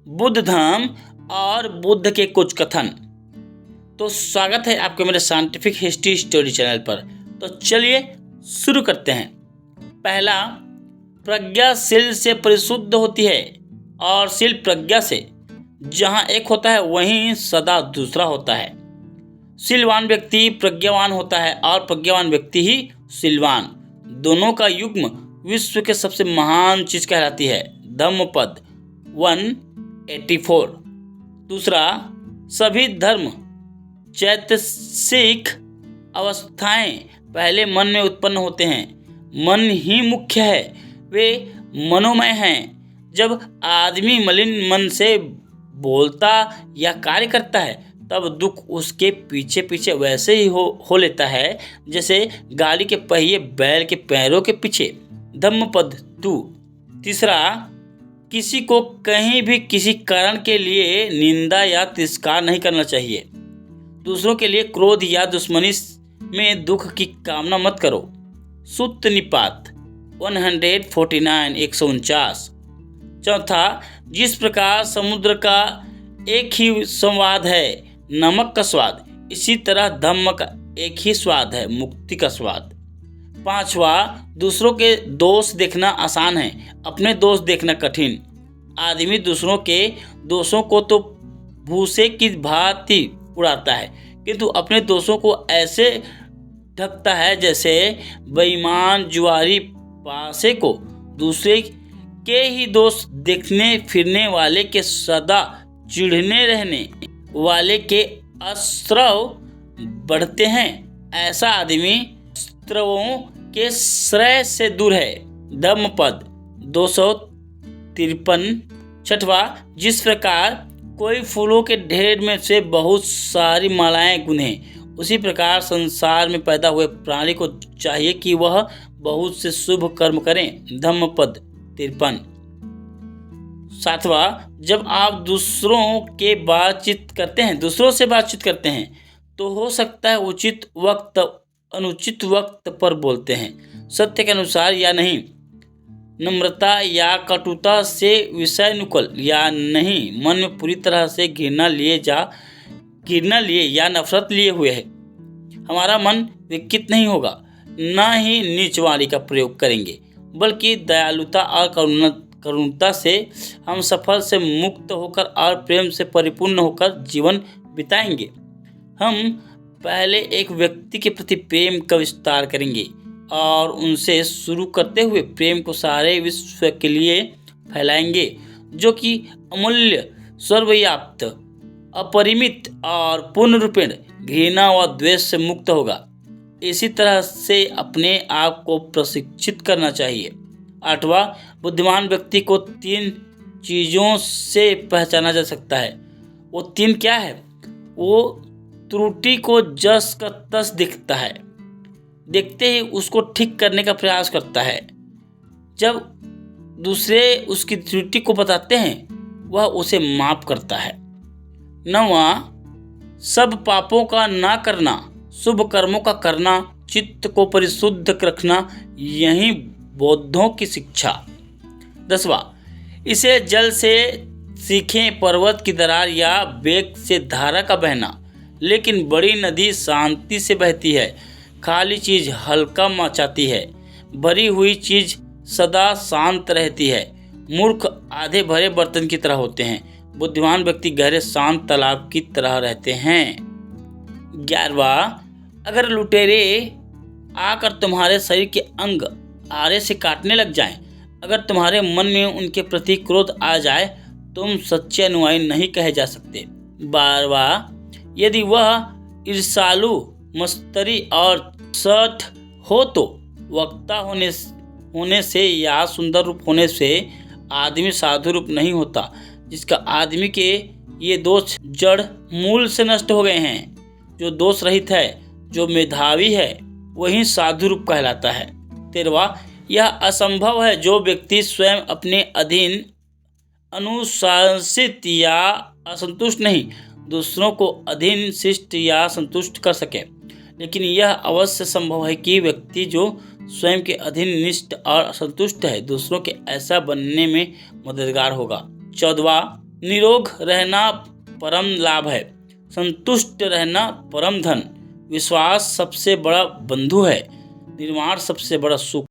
बुद्ध धर्म और बुद्ध के कुछ कथन। तो स्वागत है आपके मेरे साइंटिफिक हिस्ट्री स्टोरी चैनल पर। तो चलिए शुरू करते हैं। पहला, प्रज्ञा शील से परिशुद्ध होती है और शील प्रज्ञा से। जहाँ एक होता है वहीं सदा दूसरा होता है। शीलवान व्यक्ति प्रज्ञावान होता है और प्रज्ञावान व्यक्ति ही शीलवान। दोनों का युग्म विश्व के सबसे महान चीज कहलाती है। धम्मपद 184। दूसरा, सभी धर्म चैतसिक अवस्थाएं पहले मन में उत्पन्न होते हैं। मन ही मुख्य है, वे मनोमय हैं। जब आदमी मलिन मन से बोलता या कार्य करता है तब दुख उसके पीछे पीछे वैसे ही हो लेता है जैसे गाड़ी के पहिए बैल के पैरों के पीछे। धम्मपद 2। तीसरा, किसी को कहीं भी किसी कारण के लिए निंदा या तिरस्कार नहीं करना चाहिए। दूसरों के लिए क्रोध या दुश्मनी में दुख की कामना मत करो। सुत्त निपात 149 149। चौथा, जिस प्रकार समुद्र का एक ही संवाद है नमक का स्वाद, इसी तरह धम्म का एक ही स्वाद है मुक्ति का स्वाद। पांचवा, दूसरों के दोष देखना आसान है, अपने दोष देखना कठिन। आदमी दूसरों के दोषों को तो भूसे की भांति उड़ाता है, किंतु अपने दोषों को ऐसे ढकता है जैसे बेईमान जुआरी पासे को दूसरे के ही दोष देखने फिरने वाले के सदा चिढ़ने रहने वाले के अश्रव बढ़ते हैं। ऐसा आदमी श्रवों के श्रेय से दूर है। धम्मपद 253। छठवा, जिस प्रकार कोई फूलों के ढेर में से बहुत सारी मालाएं गुंथे, उसी प्रकार संसार में पैदा हुए प्राणी को चाहिए कि वह बहुत से शुभ कर्म करें। धम्मपद 53। सातवां, जब आप दूसरों से बातचीत करते हैं तो हो सकता है उचित वक्त अनुचित वक्त पर बोलते हैं, सत्य के अनुसार या नहीं, नम्रता या कटुता से विषय नुकल या नहीं, मन में पूरी तरह से घृणा लिए या नफरत लिए हुए है। हमारा मन विकृत नहीं होगा, न ही नीच वाणी का प्रयोग करेंगे, बल्कि दयालुता और करुणता से हम सफल से मुक्त होकर और प्रेम से परिपूर्ण होकर जीवन बिताएंगे। हम पहले एक व्यक्ति के प्रति प्रेम का विस्तार करेंगे और उनसे शुरू करते हुए प्रेम को सारे विश्व के लिए फैलाएंगे, जो कि अमूल्य, सर्वव्याप्त, अपरिमित और पूर्ण रूपेण घृणा व द्वेष से मुक्त होगा। इसी तरह से अपने आप को प्रशिक्षित करना चाहिए। आठवां, बुद्धिमान व्यक्ति को 3 चीज़ों से पहचाना जा सकता है। वो 3 क्या है? वो त्रुटि को जस का तस दिखता है, देखते ही उसको ठीक करने का प्रयास करता है। जब दूसरे उसकी त्रुटि को बताते हैं वह उसे माफ करता है। 9वां, सब पापों का ना करना, शुभ कर्मों का करना, चित्त को परिशुद्ध रखना, यही बौद्धों की शिक्षा। 10वां, इसे जल से सीखें पर्वत की दरार या वेग से धारा का बहना, लेकिन बड़ी नदी शांति से बहती है, खाली चीज हल्का मचाती है, भरी हुई चीज सदा शांत रहती है। मूर्ख आधे भरे बर्तन की तरह होते हैं, बुद्धिमान व्यक्ति गहरे शांत तालाब की तरह रहते हैं। 11वां, अगर लुटेरे आकर तुम्हारे शरीर के अंग आरे से काटने लग जाएं, अगर तुम्हारे मन में उनके प्रति क्रोध आ जाए, तुम सच्चे अनुयायी नहीं कहे जा सकते। 12वां, यदि वह ईर्ष्यालु, मस्तरी और सठ हो तो वक्ता होने से या सुंदर रूप होने से आदमी साधु रूप नहीं होता। जिसका आदमी के ये दोष जड़ मूल से नष्ट हो गए हैं, जो दोष रहित है, जो मेधावी है, वही साधु रूप कहलाता है। 13वां, यह असंभव है जो व्यक्ति स्वयं अपने अधीन अनुशासित या असंतुष्ट नहीं, दूसरों को अधीन शिष्ट या संतुष्ट कर सके, लेकिन यह अवश्य संभव है कि व्यक्ति जो स्वयं के अधीन निष्ठ और संतुष्ट है दूसरों के ऐसा बनने में मददगार होगा। 14वां, निरोग रहना परम लाभ है। संतुष्ट रहना परम धन। विश्वास सबसे बड़ा बंधु है। निर्माण सबसे बड़ा सुख।